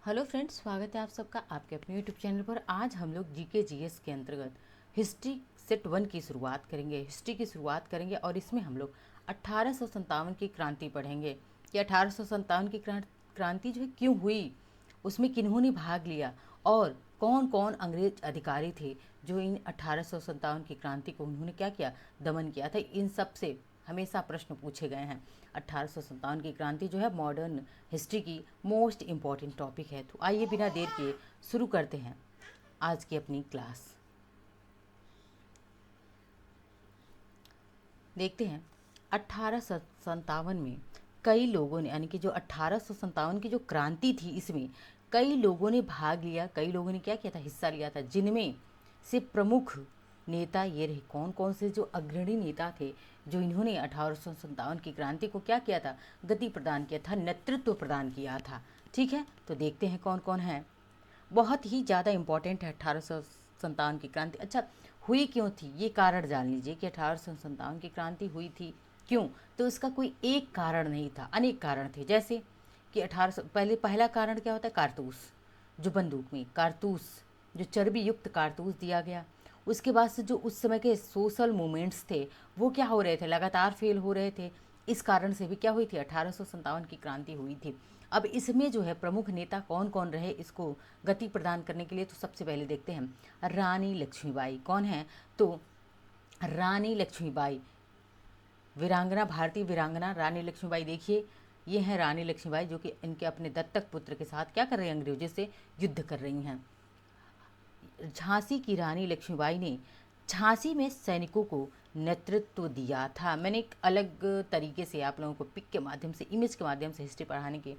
Hello friends, स्वागत है आप सबका आपके अपने यूट्यूब चैनल पर। आज हम लोग जीके जीएस के अंतर्गत हिस्ट्री सेट 1 की शुरुआत करेंगे। हिस्ट्री की शुरुआत करेंगे और इसमें हम लोग 1857 की क्रांति पढ़ेंगे कि 1857 की क्रांति जो है क्यों हुई, उसमें किन्होंने भाग लिया और कौन कौन अंग्रेज अधिकारी थे जो इन 1857 की क्रांति को उन्होंने क्या किया, दमन किया था। इन सब से हमेशा प्रश्न पूछे गए हैं। 1857 की क्रांति जो है मॉडर्न हिस्ट्री की मोस्ट इम्पॉर्टेंट टॉपिक है। तो आइए बिना देर के शुरू करते हैं आज की अपनी क्लास। देखते हैं 1857 में कई लोगों ने, यानी कि जो 1857 की जो क्रांति थी इसमें कई लोगों ने भाग लिया, कई लोगों ने क्या किया था, हिस्सा लिया था। जिनमें से प्रमुख नेता ये रहे, कौन कौन से जो अग्रणी नेता थे जो इन्होंने 1857 की क्रांति को क्या किया था, गति प्रदान किया था, नेतृत्व प्रदान किया था। ठीक है, तो देखते हैं कौन कौन है। बहुत ही ज़्यादा इम्पॉर्टेंट है 1857 की क्रांति। अच्छा, हुई क्यों थी ये कारण जान लीजिए कि 1857 की क्रांति हुई थी क्यों। तो इसका कोई एक कारण नहीं था, अनेक कारण थे। जैसे कि 1800 पहला कारण क्या होता है, कारतूस। जो बंदूक में कारतूस, जो चर्बी युक्त कारतूस दिया गया। उसके बाद से जो उस समय के सोशल मूवमेंट्स थे वो क्या हो रहे थे, लगातार फेल हो रहे थे। इस कारण से भी क्या हुई थी, 1857 की क्रांति हुई थी। अब इसमें जो है प्रमुख नेता कौन कौन रहे इसको गति प्रदान करने के लिए, तो सबसे पहले देखते हैं रानी लक्ष्मीबाई। कौन है, तो रानी लक्ष्मीबाई, वीरांगना, भारतीय वीरांगना रानी लक्ष्मीबाई। देखिए ये है रानी लक्ष्मीबाई जो कि इनके अपने दत्तक पुत्र के साथ क्या कर रही हैं, अंग्रेजों से युद्ध कर रही हैं। झांसी की रानी लक्ष्मीबाई ने झांसी में सैनिकों को नेतृत्व दिया था। मैंने एक अलग तरीके से आप लोगों को पिक के माध्यम से, इमेज के माध्यम से हिस्ट्री पढ़ाने के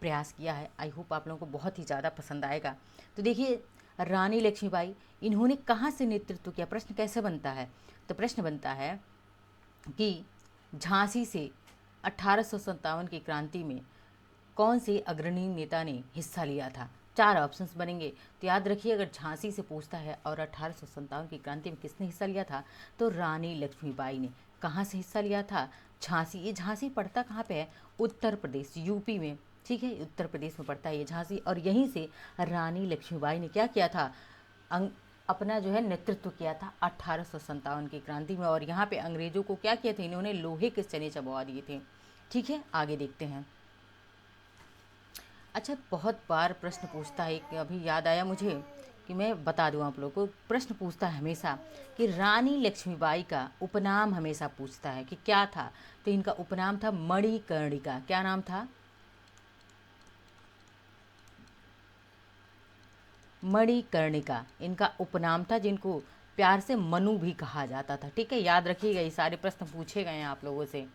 प्रयास किया है। आई होप आप लोगों को बहुत ही ज़्यादा पसंद आएगा। तो देखिए रानी लक्ष्मीबाई, इन्होंने कहाँ से नेतृत्व किया। प्रश्न कैसे बनता है, तो प्रश्न बनता है कि झांसी से 1857 की क्रांति में कौन से अग्रणी नेता ने हिस्सा लिया था। चार ऑप्शंस बनेंगे, तो याद रखिए अगर झांसी से पूछता है और 1857 की क्रांति में किसने हिस्सा लिया था, तो रानी लक्ष्मीबाई ने। कहाँ से हिस्सा लिया था, झांसी। ये झांसी पड़ता कहाँ पे है, उत्तर प्रदेश, यूपी में। ठीक है, उत्तर प्रदेश में पड़ता है ये झांसी। और यहीं से रानी लक्ष्मीबाई ने क्या किया था, अपना जो है नेतृत्व किया था 1857 की क्रांति में। और यहाँ पे अंग्रेजों को क्या किया था, इन्होंने लोहे के चने चबवा दिए थे। ठीक है, आगे देखते हैं। अच्छा, बहुत बार प्रश्न पूछता है, कि अभी याद आया मुझे कि मैं बता दूं आप लोगों को। प्रश्न पूछता है हमेशा कि रानी लक्ष्मीबाई का उपनाम हमेशा पूछता है कि क्या था। तो इनका उपनाम था मणिकर्णिका। क्या नाम था, मणिकर्णिका इनका उपनाम था, जिनको प्यार से मनु भी कहा जाता था। ठीक है, याद रखिएगा, ये सारे प्रश्न पूछे गए हैं आप लोगों से।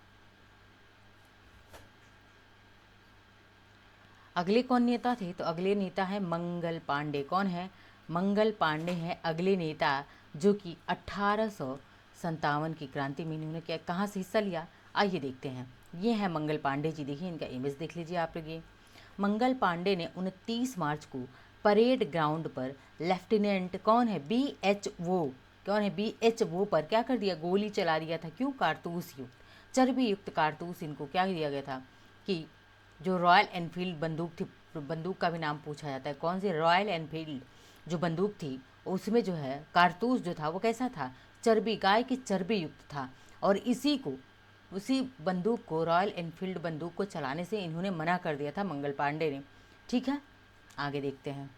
अगले कौन नेता थे, तो अगले नेता है मंगल पांडे। कौन है, मंगल पांडे हैं अगले नेता जो कि 1857 की क्रांति में इन्होंने क्या, कहाँ से हिस्सा लिया। आइए देखते हैं। ये है मंगल पांडे जी। देखिए इनका इमेज देख लीजिए आप लोग। ये मंगल पांडे ने 29 मार्च को परेड ग्राउंड पर लेफ्टिनेंट, कौन है, बी एच वो, कौन है, बी एच वो पर क्या कर दिया, गोली चला दिया था। क्यों, कारतूस युक्त, चर्बी युक्त कारतूस इनको क्या दिया गया था कि जो रॉयल एनफील्ड बंदूक थी, बंदूक का भी नाम पूछा जाता है, कौन सी, रॉयल एनफील्ड जो बंदूक थी उसमें जो है कारतूस जो था वो कैसा था, चर्बी, गाय की चर्बी युक्त था। और उसी बंदूक को, रॉयल एनफील्ड बंदूक को चलाने से इन्होंने मना कर दिया था मंगल पांडे ने। ठीक है, आगे देखते हैं।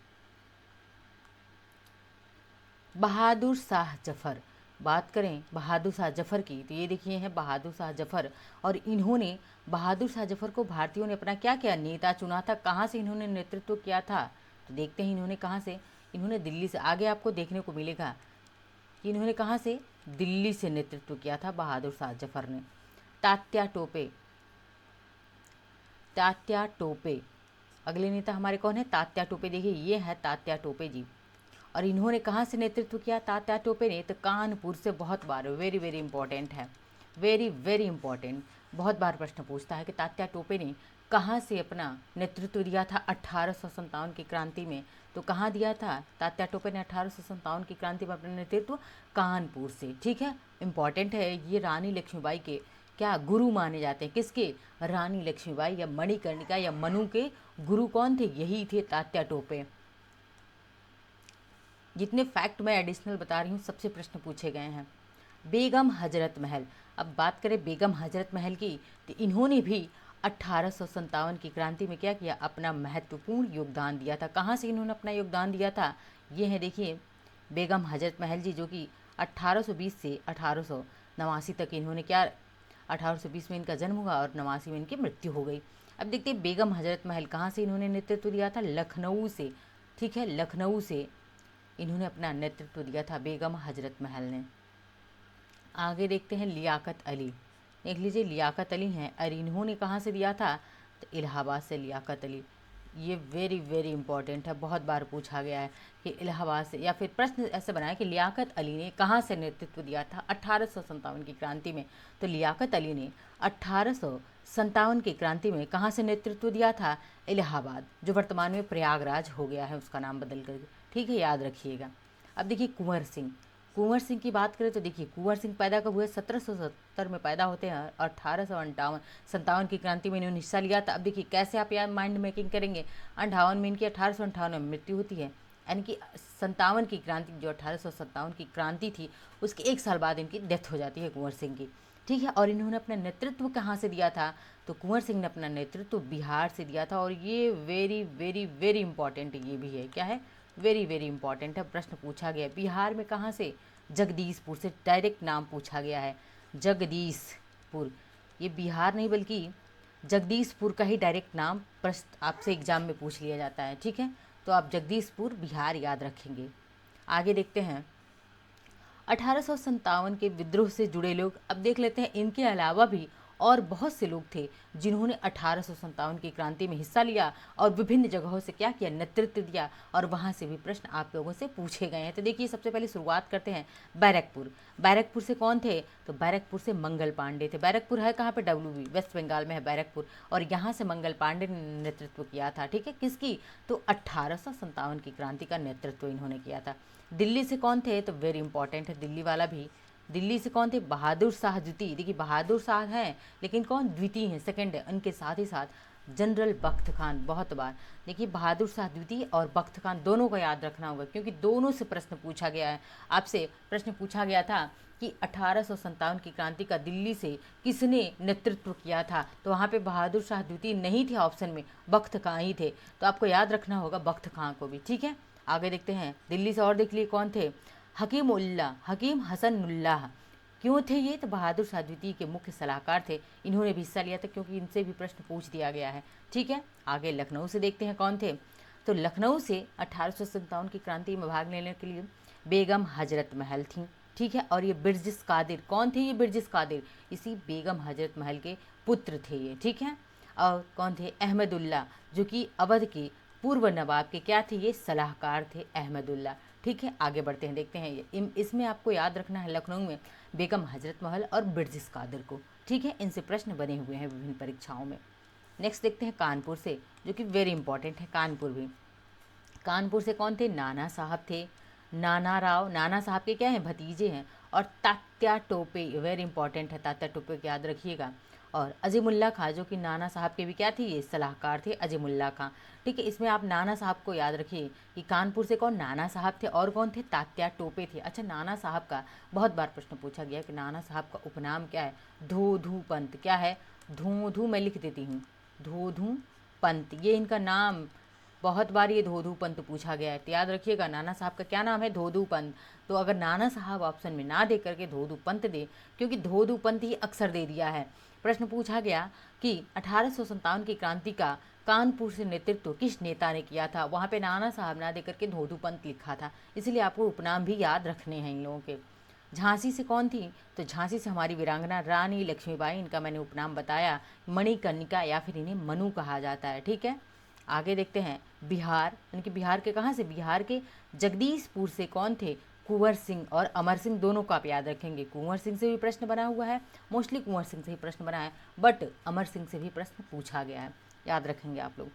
बहादुर शाह जफर, बात करें बहादुर शाह जफर की, तो ये देखिए हैं बहादुर शाह जफर। और इन्होंने, बहादुर शाह जफर को भारतीयों ने अपना क्या किया, नेता चुना था। कहाँ से इन्होंने नेतृत्व किया था, तो देखते हैं इन्होंने कहाँ से, इन्होंने दिल्ली से। आगे आपको देखने को मिलेगा कि इन्होंने कहाँ से, दिल्ली से नेतृत्व किया था बहादुर शाह जफर ने। तात्या टोपे, तात्या टोपे अगले नेता हमारे कौन है, तात्या टोपे। देखिए ये है तात्या टोपे जी। और इन्होंने कहाँ से नेतृत्व किया तात्या टोपे ने, तो कानपुर से। बहुत बार, वेरी वेरी इंपॉर्टेंट है, वेरी वेरी इंपॉर्टेंट। बहुत बार प्रश्न पूछता है कि तात्या टोपे ने कहाँ से अपना नेतृत्व दिया था 1857 की क्रांति में। तो कहाँ दिया था तात्या टोपे ने 1857 की क्रांति में अपना नेतृत्व, कानपुर से। ठीक है, इंपॉर्टेंट है ये। रानी लक्ष्मीबाई के क्या गुरु माने जाते हैं, किसके? रानी लक्ष्मीबाई या मणिकर्णिका या मनु के गुरु कौन थे? यही थे तात्या टोपे। जितने फैक्ट मैं एडिशनल बता रही हूँ सबसे प्रश्न पूछे गए हैं। बेगम हजरत महल, अब बात करें बेगम हजरत महल की, तो इन्होंने भी 1857 की क्रांति में क्या किया? अपना महत्वपूर्ण योगदान दिया था। कहाँ से इन्होंने अपना योगदान दिया था? ये है देखिए बेगम हजरत महल जी, जो कि 1820 से 1889 तक इन्होंने क्या, 1820 में इनका जन्म हुआ और 89 में इनकी मृत्यु हो गई। अब देखते हैं बेगम हजरत महल कहाँ से इन्होंने नेतृत्व दिया था? लखनऊ से। ठीक है, लखनऊ से इन्होंने अपना नेतृत्व दिया था बेगम हजरत महल ने। आगे देखते हैं लियाकत अली, देख लीजिए लियाकत अली हैं और इन्होंने कहाँ से दिया था? तो इलाहाबाद से लियाकत अली। ये वेरी वेरी इंपॉर्टेंट है, बहुत बार पूछा गया है कि इलाहाबाद से, या फिर प्रश्न ऐसे बनाया कि लियाकत अली ने कहाँ से नेतृत्व दिया था 1857 की क्रांति में? तो लियाकत अली ने 1857 की क्रांति में कहाँ से नेतृत्व दिया था? इलाहाबाद, जो वर्तमान में प्रयागराज हो गया है, उसका नाम बदल कर। ठीक है, याद रखिएगा। अब देखिए कुंवर सिंह, कुंवर सिंह की बात करें तो देखिए कुंवर सिंह पैदा कब हुए? 1770 में पैदा होते हैं और 1857 की क्रांति में इन्होंने हिस्सा लिया था। अब देखिए कैसे आप यार माइंड मेकिंग करेंगे। 58 में इनकी 1858 में मृत्यु होती है, यानी कि 57 की क्रांति, जो 1857 की क्रांति थी उसके एक साल बाद इनकी डेथ हो जाती है कुंवर सिंह की। ठीक है, और इन्होंने अपना नेतृत्व कहाँ से दिया था? तो कुंवर सिंह ने अपना नेतृत्व बिहार से दिया था। और ये वेरी वेरी वेरी इंपॉर्टेंट ये भी है, क्या है? वेरी वेरी इंपॉर्टेंट है, प्रश्न पूछा गया है। बिहार में कहाँ से? जगदीशपुर से, डायरेक्ट नाम पूछा गया है जगदीशपुर। ये बिहार नहीं बल्कि जगदीशपुर का ही डायरेक्ट नाम प्रश्न आपसे एग्जाम में पूछ लिया जाता है। ठीक है, तो आप जगदीशपुर बिहार याद रखेंगे। आगे देखते हैं 1857 के विद्रोह से जुड़े लोग। अब देख लेते हैं इनके अलावा भी और बहुत से लोग थे जिन्होंने 1857 की क्रांति में हिस्सा लिया और विभिन्न जगहों से क्या किया? नेतृत्व दिया, और वहाँ से भी प्रश्न आप लोगों से पूछे गए हैं। तो देखिए सबसे पहले शुरुआत करते हैं बैरकपुर। बैरकपुर से कौन थे? तो बैरकपुर से मंगल पांडे थे। बैरकपुर है कहाँ पे? WB, वेस्ट बंगाल में है बैरकपुर, और यहाँ से मंगल पांडे ने नेतृत्व किया था। ठीक है, किसकी? तो 1857 की क्रांति का नेतृत्व इन्होंने किया था। दिल्ली से कौन थे? तो वेरी इंपॉर्टेंट है दिल्ली वाला भी। दिल्ली से कौन थे? बहादुर शाह द्वितीय। देखिए बहादुर शाह हैं लेकिन कौन? द्वितीय हैं, सेकंड है। उनके साथ ही साथ जनरल बख्त खान, बहुत बार देखिए बहादुर शाह द्वितीय और बख्त खान दोनों को याद रखना होगा, क्योंकि दोनों से प्रश्न पूछा गया है। आपसे प्रश्न पूछा गया था कि 1857 की क्रांति का दिल्ली से किसने नेतृत्व किया था? तो वहाँ पे बहादुर शाह द्वितीय नहीं थे ऑप्शन में, बख्त खान ही थे। तो आपको याद रखना होगा बख्त खान को भी। ठीक है, आगे देखते हैं दिल्ली से और देख लिए कौन थे? हकीम हसनुल्लाह। क्यों थे ये? तो बहादुर शाह द्वितीय के मुख्य सलाहकार थे, इन्होंने भी हिस्सा लिया था क्योंकि इनसे भी प्रश्न पूछ दिया गया है। ठीक है, आगे लखनऊ से देखते हैं कौन थे। तो लखनऊ से 1857 की क्रांति में भाग लेने के लिए बेगम हजरत महल थी। ठीक है, और ये बिरजिस कादिर, कौन थे ये? बिरजिस कादिर इसी बेगम हजरत महल के पुत्र थे ये। ठीक है, और कौन थे? अहमदुल्ला, जो कि अवध के पूर्व नवाब के क्या थे? ये सलाहकार थे अहमदुल्ला। ठीक है, आगे बढ़ते हैं, देखते हैं ये इसमें आपको याद रखना है लखनऊ में बेगम हजरत महल और बिरजिस कादिर को। ठीक है, इनसे प्रश्न बने हुए हैं विभिन्न परीक्षाओं में। नेक्स्ट देखते हैं कानपुर से, जो कि वेरी इंपॉर्टेंट है कानपुर भी। कानपुर से कौन थे? नाना साहब थे, नाना राव। नाना साहब के क्या हैं? भतीजे हैं। और तात्या टोपे, वेरी इंपॉर्टेंट है, तात्या टोपे को याद रखिएगा। और अजीमुल्ला खां, जो कि नाना साहब के भी क्या थे? ये सलाहकार थे, अजीमुल्ला खां। ठीक है, इसमें आप नाना साहब को याद रखिए कि कानपुर से कौन? नाना साहब थे, और कौन थे? तात्या टोपे थे। अच्छा, नाना साहब का बहुत बार प्रश्न पूछा गया कि नाना साहब का उपनाम क्या है? धोधू पंत। क्या है? धोधू, मैं लिख देती हूँ, धोधू पंत, ये इनका नाम। बहुत बार ये धोधू पंत पूछा गया है, तो याद रखिएगा नाना साहब का क्या नाम है? धोधू पंत। तो अगर नाना साहब ऑप्शन में ना दे करके धोधू पंत दे, क्योंकि धोधू पंत ही अक्सर दे दिया है। प्रश्न पूछा गया कि 1857 की क्रांति का कानपुर से नेतृत्व किस नेता ने किया था? वहाँ पे नाना साहब ना दे करके धोधू पंत लिखा था, इसलिए आपको उपनाम भी याद रखने हैं इन लोगों के। झांसी से कौन थी? तो झांसी से हमारी वीरांगना रानी लक्ष्मीबाई, इनका मैंने उपनाम बताया, मणिकर्णिका या फिर इन्हें मनु कहा जाता है। ठीक है, आगे देखते हैं बिहार। इनके बिहार के कहाँ से? बिहार के जगदीशपुर से कौन थे? कुंवर सिंह और अमर सिंह, दोनों को आप याद रखेंगे। कुंवर सिंह से भी प्रश्न बना हुआ है, मोस्टली कुंवर सिंह से ही प्रश्न बना है, बट अमर सिंह से भी प्रश्न पूछा गया है, याद रखेंगे आप लोग।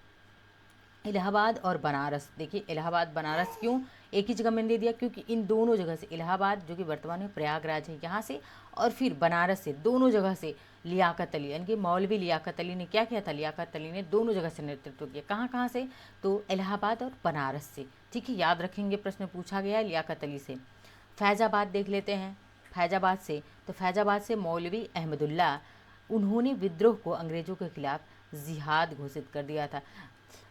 इलाहाबाद और बनारस, देखिए इलाहाबाद बनारस क्यों एक ही जगह मैंने दे दिया? क्योंकि इन दोनों जगह से, इलाहाबाद जो कि वर्तमान में प्रयागराज है यहाँ से, और फिर बनारस से, दोनों जगह से लियाकत अली, यानी कि मौलवी लियाकत अली ने क्या किया था, लियाकत अली ने दोनों जगह से नेतृत्व किया। कहाँ कहाँ से, तो इलाहाबाद और बनारस से। ठीक है, याद रखेंगे, प्रश्न पूछा गया है लियाकत अली से। फैज़ाबाद देख लेते हैं, फैज़ाबाद से, तो फैज़ाबाद से मौलवी अहमदुल्ला, उन्होंने विद्रोह को अंग्रेज़ों के खिलाफ जिहाद घोषित कर दिया था।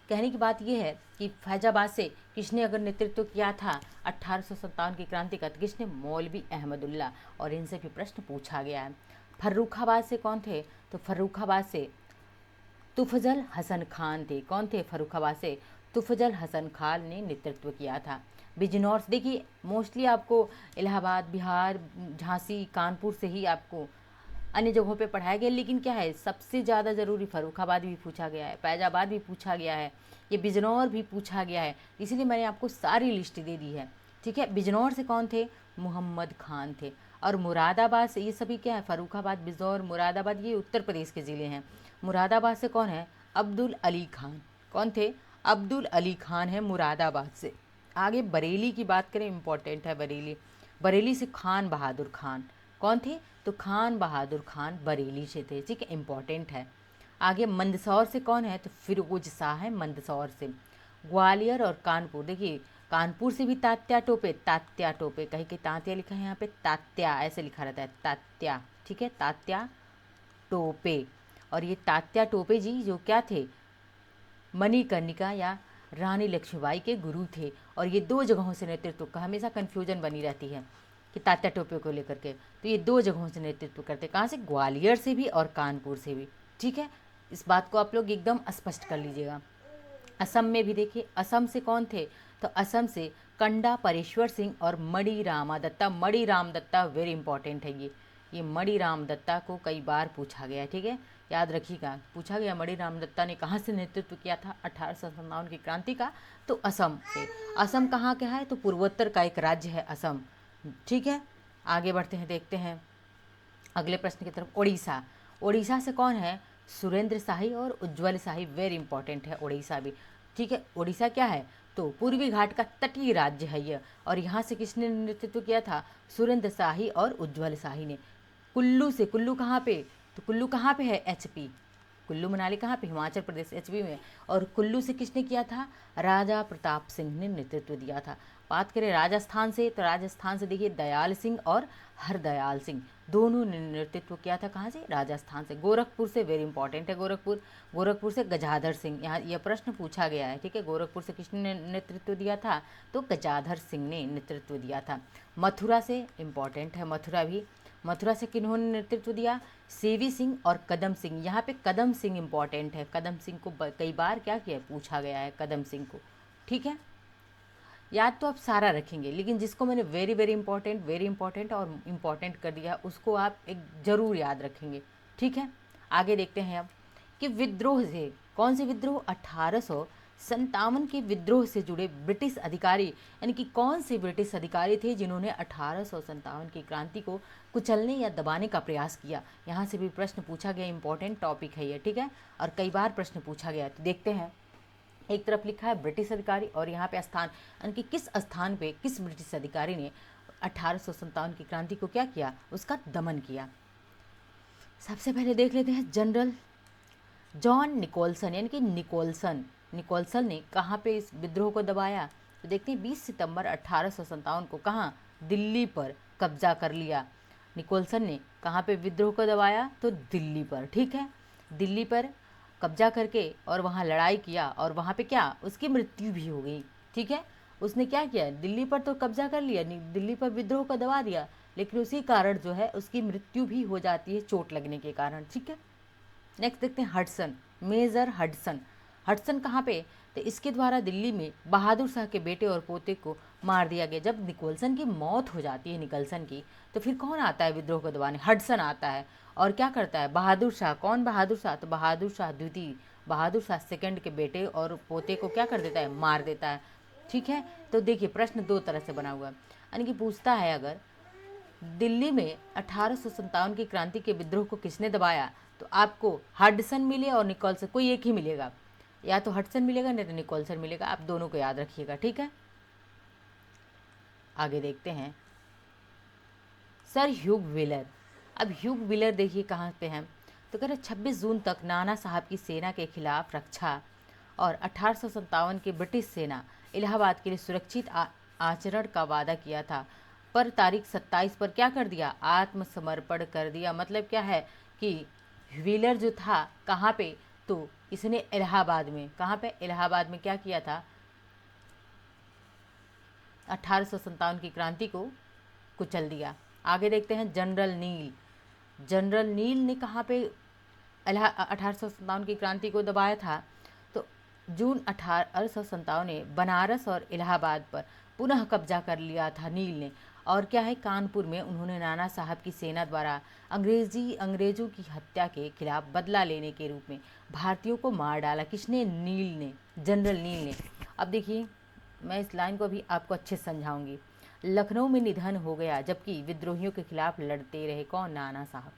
कहने की बात यह है कि फैजाबाद से किसने अगर नेतृत्व किया था 1857 की क्रांति का, तो किसने, मौलवी अहमदुल्ला, और इनसे भी प्रश्न पूछा गया है। फर्रुखाबाद से कौन थे, तो फर्रुखाबाद से तुफजल हसन खान थे। कौन थे, फर्रुखाबाद से तुफजल हसन खान ने नेतृत्व किया था। बिजनौर से, देखिए मोस्टली आपको इलाहाबाद, बिहार, झांसी, कानपुर से ही आपको अन्य जगहों पे पढ़ाया गया, लेकिन क्या है सबसे ज़्यादा ज़रूरी फर्रुखाबाद भी पूछा गया है, फैजाबाद भी पूछा गया है, ये बिजनौर भी पूछा गया है, इसीलिए मैंने आपको सारी लिस्ट दे दी है। ठीक है, बिजनौर से कौन थे, मोहम्मद खान थे। और मुरादाबाद से, ये सभी क्या है, फर्रुखाबाद, बिजनौर, मुरादाबाद, ये उत्तर प्रदेश के ज़िले हैं। मुरादाबाद से कौन है, अब्दुल अली खान। कौन थे, अब्दुल अली खान है मुरादाबाद से। आगे बरेली की बात करें, इंपॉर्टेंट है बरेली। बरेली से खान बहादुर खान। कौन थे, तो खान बहादुर खान बरेली से थे। ठीक है, इंपॉर्टेंट है। आगे मंदसौर से कौन है, तो फिरोज शाह है मंदसौर से। ग्वालियर और कानपुर, देखिए कानपुर से भी तात्या टोपे, तात्या टोपे, कहीं कहीं तात्या लिखा है, यहाँ पे तात्या ऐसे लिखा रहता है, तात्या। ठीक है, तात्या टोपे। और ये तात्या टोपे जी जो क्या थे, मणिकर्णिका या रानी लक्ष्मीबाई के गुरु थे। और ये दो जगहों से नेतृत्व का, हमेशा कन्फ्यूजन बनी रहती है कि तात्या टोपे को लेकर के, तो ये दो जगहों से नेतृत्व करते, कहाँ से, ग्वालियर से भी और कानपुर से भी। ठीक है, इस बात को आप लोग एकदम स्पष्ट कर लीजिएगा। असम में भी देखिए, असम से कौन थे, तो असम से कंडा परेश्वर सिंह और मणि रामा दत्ता। मणि राम दत्ता वेरी इंपॉर्टेंट है ये मणि राम दत्ता को कई बार पूछा गया है। ठीक है, याद रखिएगा, पूछा गया मणि राम दत्ता ने कहाँ से नेतृत्व किया था 1857 की क्रांति का, तो असम से। असम कहाँ का है, तो पूर्वोत्तर का एक राज्य है असम। ठीक है, आगे बढ़ते हैं, देखते हैं अगले प्रश्न की तरफ। उड़ीसा, उड़ीसा से कौन है, सुरेंद्र शाही और उज्ज्वल शाही, वेरी इंपॉर्टेंट है उड़ीसा भी। ठीक है, उड़ीसा क्या है, तो पूर्वी घाट का तटीय राज्य है यह, और यहाँ से किसने नेतृत्व किया था, सुरेंद्र शाही और उज्ज्वल शाही ने। कुल्लू से, कुल्लू कहाँ पे, तो कुल्लू कहाँ पे है, एचपी, कुल्लू मनाली कहाँ पे, हिमाचल प्रदेश, एचपी में। और कुल्लू से किसने किया था, राजा प्रताप सिंह ने नेतृत्व दिया था। बात करें राजस्थान से, तो राजस्थान से देखिए दयाल सिंह और हरदयाल सिंह, दोनों ने नेतृत्व किया था। कहाँ से, राजस्थान से। गोरखपुर से, वेरी इंपॉर्टेंट है गोरखपुर, गोरखपुर से गजाधर सिंह, यहाँ यह प्रश्न पूछा गया है। ठीक है, गोरखपुर से किसने नेतृत्व दिया था, तो गजाधर सिंह ने नेतृत्व दिया था। मथुरा से, इंपॉर्टेंट है मथुरा भी, मथुरा से किन्होंने नेतृत्व दिया, सेवी सिंह और कदम सिंह। यहाँ पे कदम सिंह इंपॉर्टेंट है, कदम सिंह को कई बार क्या किया, पूछा गया है कदम सिंह को। ठीक है, याद तो आप सारा रखेंगे, लेकिन जिसको मैंने वेरी वेरी इंपॉर्टेंट और इम्पॉर्टेंट कर दिया उसको आप एक ज़रूर याद रखेंगे। ठीक है, आगे देखते हैं अब कि विद्रोह से, कौन से विद्रोह, 1857 के विद्रोह से जुड़े ब्रिटिश अधिकारी, यानी कि कौन से ब्रिटिश अधिकारी थे जिन्होंने 1857 की क्रांति को कुचलने या दबाने का प्रयास किया। यहाँ से भी प्रश्न पूछा गया, इंपॉर्टेंट टॉपिक है ये। ठीक है, और कई बार प्रश्न पूछा गया, तो देखते हैं। एक तरफ लिखा है ब्रिटिश अधिकारी, और यहाँ पे स्थान, यानी कि किस स्थान पे किस ब्रिटिश अधिकारी ने 1857 की क्रांति को क्या किया, उसका दमन किया। सबसे पहले देख लेते हैं जनरल जॉन निकोलसन, यानी कि निकोलसन ने कहाँ पे इस विद्रोह को दबाया, तो देखते हैं 20 सितंबर 1857 को कहाँ, दिल्ली पर कब्जा कर लिया। निकोलसन ने कहाँ पे विद्रोह को दबाया, तो दिल्ली पर। ठीक है, दिल्ली पर कब्जा करके और वहाँ लड़ाई किया, और वहाँ पे क्या, उसकी मृत्यु भी हो गई। ठीक है, उसने क्या किया, दिल्ली पर तो कब्जा कर लिया, दिल्ली पर विद्रोह को दबा दिया, लेकिन उसी कारण जो है उसकी मृत्यु भी हो जाती है चोट लगने के कारण। ठीक है, नेक्स्ट देखते हैं हडसन, मेजर हडसन। हडसन कहाँ पे, तो इसके द्वारा दिल्ली में बहादुर शाह के बेटे और पोते को मार दिया गया। जब निकोलसन की मौत हो जाती है, निकोलसन की, तो फिर कौन आता है विद्रोह को दबाने, हडसन आता है, और क्या करता है, बहादुर शाह, कौन बहादुर शाह, तो बहादुर शाह द्वितीय, बहादुर शाह सेकंड के बेटे और पोते को क्या कर देता है, मार देता है। ठीक है, तो देखिए प्रश्न दो तरह से बना हुआ है, यानी कि पूछता है अगर दिल्ली में 1857 की क्रांति के विद्रोह को किसने दबाया, तो आपको हडसन मिले और निकोलसन, कोई एक ही मिलेगा, या तो हडसन मिलेगा नहीं तो निकोलसन मिलेगा, आप दोनों को याद रखिएगा। ठीक है, आगे देखते हैं सर ह्यूग व्हीलर। अब ह्यूग व्हीलर देखिए कहाँ पे हैं, तो कह रहे 26 जून तक नाना साहब की सेना के खिलाफ रक्षा और 1857 की ब्रिटिश सेना इलाहाबाद के लिए सुरक्षित आचरण का वादा किया था, पर तारीख 27 पर क्या कर दिया, आत्मसमर्पण कर दिया। मतलब क्या है कि व्हीलर जो था कहाँ पे, तो इसने इलाहाबाद में, कहाँ पे, इलाहाबाद में क्या किया था, 1857 की क्रांति को कुचल दिया। आगे देखते हैं जनरल नील। जनरल नील ने कहाँ पे 1857 की क्रांति को दबाया था, तो जून 1857 ने बनारस और इलाहाबाद पर पुनः कब्जा कर लिया था नील ने। और क्या है, कानपुर में उन्होंने नाना साहब की सेना द्वारा अंग्रेजों की हत्या के खिलाफ बदला लेने के रूप में भारतीयों को मार डाला। किसने, नील ने, जनरल नील ने। अब देखिए मैं इस लाइन को भी आपको अच्छे से समझाऊंगी। लखनऊ में निधन हो गया जबकि विद्रोहियों के खिलाफ लड़ते रहे कौन, नाना साहब।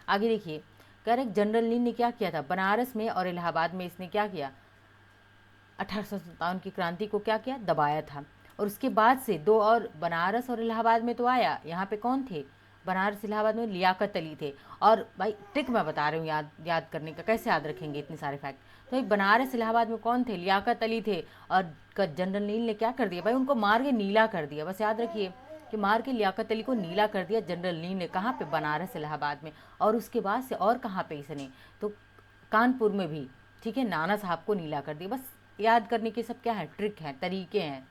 आगे देखिए, कह रहे जनरल नील ने क्या किया था, बनारस में और इलाहाबाद में इसने क्या किया, 1857 की क्रांति को क्या किया, दबाया था। और उसके बाद से दो और, बनारस और इलाहाबाद में तो आया, यहाँ पे कौन थे, बनारस इलाहाबाद में लियाकत अली थे। और भाई ट्रिक मैं बता रही हूँ याद करने का, कैसे याद रखेंगे इतने सारे फैक्ट। तो बनारस इलाहाबाद में कौन थे, लियाकत अली थे। और जनरल नील ने क्या कर दिया भाई, उनको मार के नीला कर दिया। बस याद रखिए कि मार के लियाकत अली को नीला कर दिया जनरल नील ने, कहाँ पे, बनारस इलाहाबाद में। और उसके बाद से और कहाँ पे इसने, तो कानपुर में भी, ठीक है, नाना साहब को नीला कर दिया। बस याद करने के सब क्या है, ट्रिक हैं, तरीके हैं।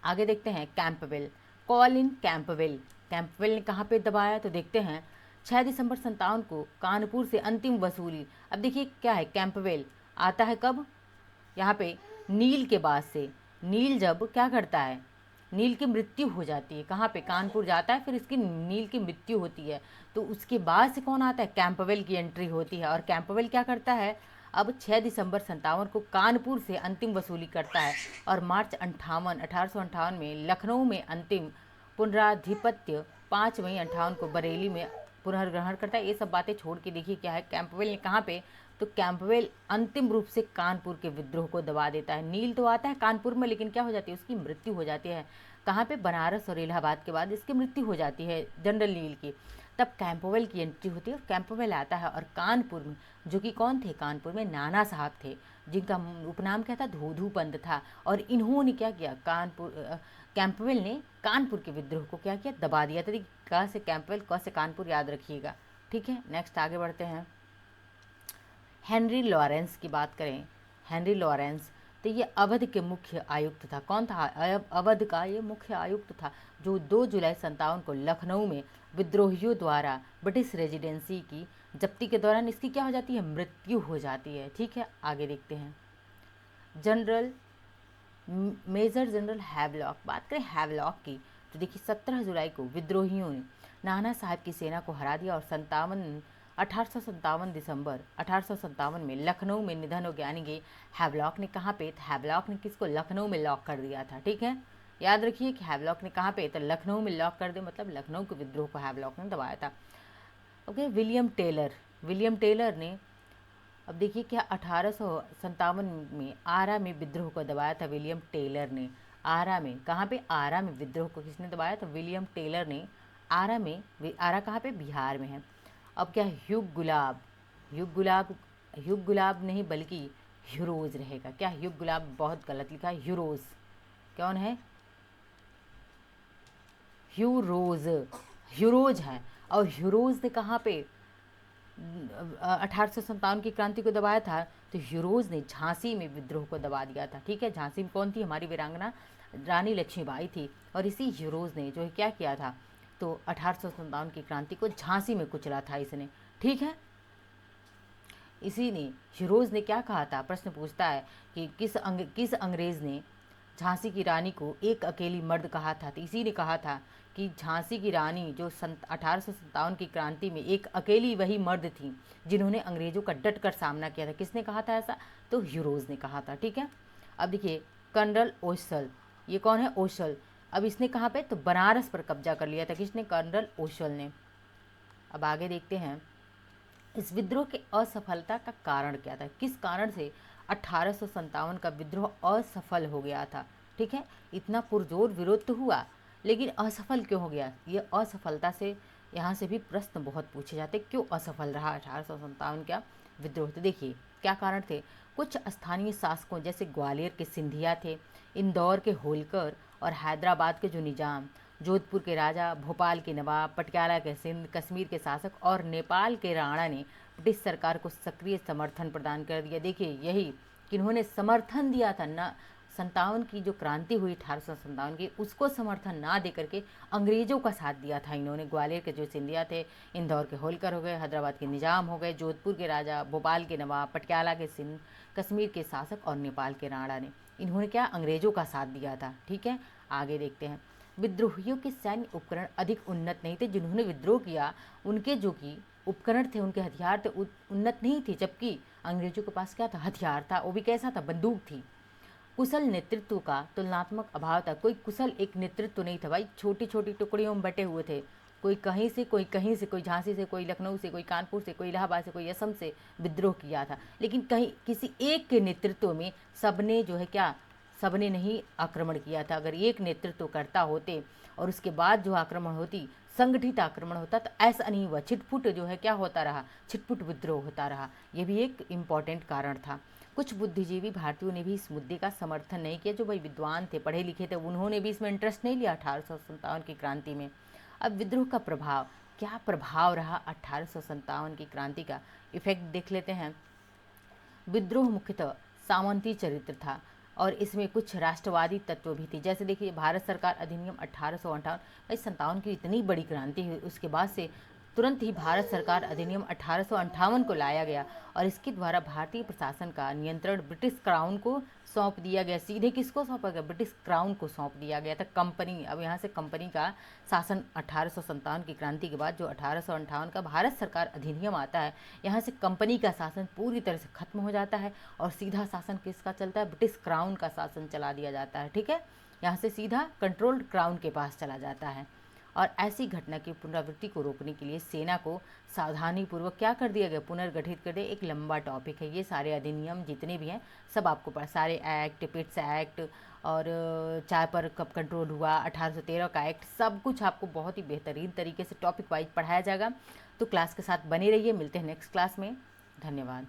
आगे देखते हैं कैंपबेल, कॉलिन कैंपबेल। कैंपबेल ने कहाँ पे दबाया, तो देखते हैं 6 दिसंबर 57 को कानपुर से अंतिम वसूली। अब देखिए क्या है, कैंपबेल आता है कब, यहाँ पे नील के बाद से। नील जब क्या करता है, नील की मृत्यु हो जाती है, कहाँ पे, कानपुर जाता है, फिर इसकी नील की मृत्यु होती है, तो उसके बाद से कौन आता है, कैंपबेल की एंट्री होती है। और कैंपबेल क्या करता है, अब 6 दिसंबर 57 को कानपुर से अंतिम वसूली करता है और मार्च 1858 में लखनऊ में अंतिम पुनराधिपत्य, 5 मई 58 को बरेली में पुनर्ग्रहण करता है। ये सब बातें छोड़ के देखिए क्या है, कैंपबेल ने कहाँ पे, तो कैंपबेल अंतिम रूप से कानपुर के विद्रोह को दबा देता है। नील तो आता है कानपुर में, लेकिन क्या हो जाती है, उसकी मृत्यु हो जाती है। कहाँ पे, बनारस और इलाहाबाद के बाद इसकी मृत्यु हो जाती है जनरल नील की। तब कैंपबेल की एंट्री होती है और कैंपबेल आता है और कानपुर में, जो कि कौन थे, कानपुर में नाना साहब थे, जिनका उपनाम क्या था, धोधू पंत था। और इन्होंने क्या किया, कैंपबेल ने कानपुर के विद्रोह को क्या किया, दबा दिया था। क से कैंपबेल, क से कानपुर, याद रखिएगा, ठीक है। नेक्स्ट आगे बढ़ते हैं। हेनरी लॉरेंस की बात करें, हेनरी लॉरेंस, तो ये अवध के मुख्य आयुक्त था। कौन था, अवध का ये मुख्य आयुक्त था, जो 2 जुलाई 57 को लखनऊ में विद्रोहियों द्वारा ब्रिटिश रेजिडेंसी की जब्ती के दौरान इसकी क्या हो जाती है, मृत्यु हो जाती है, ठीक है। आगे देखते हैं जनरल, मेजर जनरल हैवलॉक। बात करें हैवलॉक की, तो देखिए 17 जुलाई को विद्रोहियों ने नाना साहब की सेना को हरा दिया और 1857 दिसंबर 1857 में लखनऊ में निधन हो गया। यानी कि हैवलॉक ने कहाँ पे, हैवलॉक ने किसको, लखनऊ में लॉक कर दिया था, ठीक है। याद रखिए कि हैवलॉक ने कहाँ पे, तो लखनऊ में लॉक कर दिया, मतलब लखनऊ के विद्रोह को हैवलॉक ने दबाया था। Okay, William Taylor, William Taylor ने, अब देखिए क्या, 1857 में आरा में विद्रोह को दबाया था विलियम टेलर ने। आरा में, कहाँ पे, आरा में विद्रोह को किसने दबाया, तो विलियम टेलर ने आरा में। आरा कहाँ पे, बिहार में है। अब क्या, ह्यूग गुलाब, ह्यूग गुलाब नहीं बल्कि ह्यूरोज रहेगा। क्या, ह्यूग गुलाब बहुत गलत लिखा है, ह्यूरोज, कौन है, ह्यूरोज, ह्यूरोज है। और ह्यूरोज ने कहाँ पे 1857 की क्रांति को दबाया था, तो ह्यूरोज ने झांसी में विद्रोह को दबा दिया था, ठीक है। झांसी में कौन थी, हमारी वीरांगना रानी लक्ष्मीबाई थी। और इसी ह्यूरोज ने जो है क्या किया था, तो 1857 की क्रांति को झांसी में कुचला था इसने, ठीक है। इसी ने, ह्यूरोज ने क्या कहा था, प्रश्न पूछता है कि किस अंग्रेज ने झांसी की रानी को एक अकेली मर्द कहा था। तो इसी ने कहा था कि झांसी की रानी जो 1857 की क्रांति में एक अकेली वही मर्द थी जिन्होंने अंग्रेजों का डट कर सामना किया था। किसने कहा था ऐसा, तो ह्यूरोज ने कहा था, ठीक है। अब देखिए कर्नल ओशल, ये कौन है, ओशल। अब इसने कहाँ पे, तो बनारस पर कब्जा कर लिया था, किसने, कर्नल ओशल ने। अब आगे देखते हैं इस विद्रोह के असफलता का कारण क्या था, किस कारण से 1857 का विद्रोह असफल हो गया था, ठीक है। इतना पुरजोर विरोध तो हुआ लेकिन असफल क्यों हो गया, ये असफलता से यहाँ से भी प्रश्न बहुत पूछे जाते, क्यों असफल रहा 1857 का विद्रोह। तो देखिए क्या कारण थे। कुछ स्थानीय शासकों जैसे ग्वालियर के सिंधिया थे, इंदौर के होलकर और हैदराबाद के जो निजाम, जोधपुर के राजा, भोपाल के नवाब, पटियाला के सिंध, कश्मीर के शासक और नेपाल के राणा ने ब्रिटिश सरकार को सक्रिय समर्थन प्रदान कर दिया। देखिए यही किन्होंने समर्थन दिया था ना, 57 की जो क्रांति हुई 1857 की, उसको समर्थन ना दे करके अंग्रेजों का साथ दिया था इन्होंने। ग्वालियर के जो सिंधिया थे, इंदौर के होलकर हो गए, हैदराबाद के निजाम हो गए, जोधपुर के राजा, भोपाल के नवाब, पटियाला के सिंध, कश्मीर के शासक और नेपाल के राणा ने, इन्होंने क्या अंग्रेजों का साथ दिया था। ठीक है, आगे देखते हैं। विद्रोहियों के सैन्य उपकरण अधिक उन्नत नहीं थे। जिन्होंने विद्रोह किया उनके जो कि उपकरण थे, उनके हथियार थे, उन्नत नहीं थे, जबकि अंग्रेजों के पास क्या था, हथियार था, वो भी कैसा था, बंदूक थी। कुशल नेतृत्व का तुलनात्मक अभाव था। कोई कुशल एक नेतृत्व नहीं था भाई, छोटी छोटी टुकड़ियों में बटे हुए थे। कोई कहीं से, कोई कहीं से, कोई झांसी से, कोई लखनऊ से, कोई कानपुर से, कोई इलाहाबाद से, कोई असम से विद्रोह किया था, लेकिन कहीं किसी एक के नेतृत्व में सबने जो है क्या, सबने नहीं आक्रमण किया था। अगर एक नेतृत्व करता होते और उसके बाद जो आक्रमण होती, संगठित आक्रमण होता, तो ऐसा नहीं हुआ। छिटपुट जो है क्या होता रहा, छिटपुट विद्रोह होता रहा। ये भी एक इम्पॉर्टेंट कारण था। कुछ बुद्धिजीवी भारतीयों ने भी इस मुद्दे का समर्थन नहीं किया। जो भाई विद्वान थे, पढ़े लिखे थे, उन्होंने भी इसमें इंटरेस्ट नहीं लिया 1857 की क्रांति में। अब विद्रोह का प्रभाव, क्या प्रभाव रहा 1857 की क्रांति का, इफेक्ट देख लेते हैं। विद्रोह मुख्यतः सामंती चरित्र था और इसमें कुछ राष्ट्रवादी तत्व भी थे। जैसे देखिए भारत सरकार अधिनियम 1858, भाई 57 की इतनी बड़ी क्रांति हुई, उसके बाद से तुरंत ही भारत सरकार अधिनियम 1858 को लाया गया और इसके द्वारा भारतीय प्रशासन का नियंत्रण ब्रिटिश क्राउन को सौंप दिया गया। सीधे किसको सौंपा गया, ब्रिटिश क्राउन को सौंप दिया गया था, कंपनी। अब यहाँ से कंपनी का शासन 1857 की क्रांति के बाद जो 1858 का भारत सरकार अधिनियम आता है, यहाँ से कंपनी का शासन पूरी तरह से खत्म हो जाता है और सीधा शासन किसका चलता है, ब्रिटिश क्राउन का शासन चला दिया जाता है। ठीक है, यहाँ से सीधा कंट्रोल क्राउन के पास चला जाता है। और ऐसी घटना की पुनरावृत्ति को रोकने के लिए सेना को सावधानीपूर्वक क्या कर दिया गया, पुनर्गठित कर दिया। एक लंबा टॉपिक है ये, सारे अधिनियम जितने भी हैं सब आपको पढ़, सारे एक्ट, पिट्स एक्ट और चाय पर कब कंट्रोल हुआ, 1813 का एक्ट, सब कुछ आपको बहुत ही बेहतरीन तरीके से टॉपिक वाइज पढ़ाया जाएगा। तो क्लास के साथ बने रहिए, मिलते हैं नेक्स्ट क्लास में। धन्यवाद।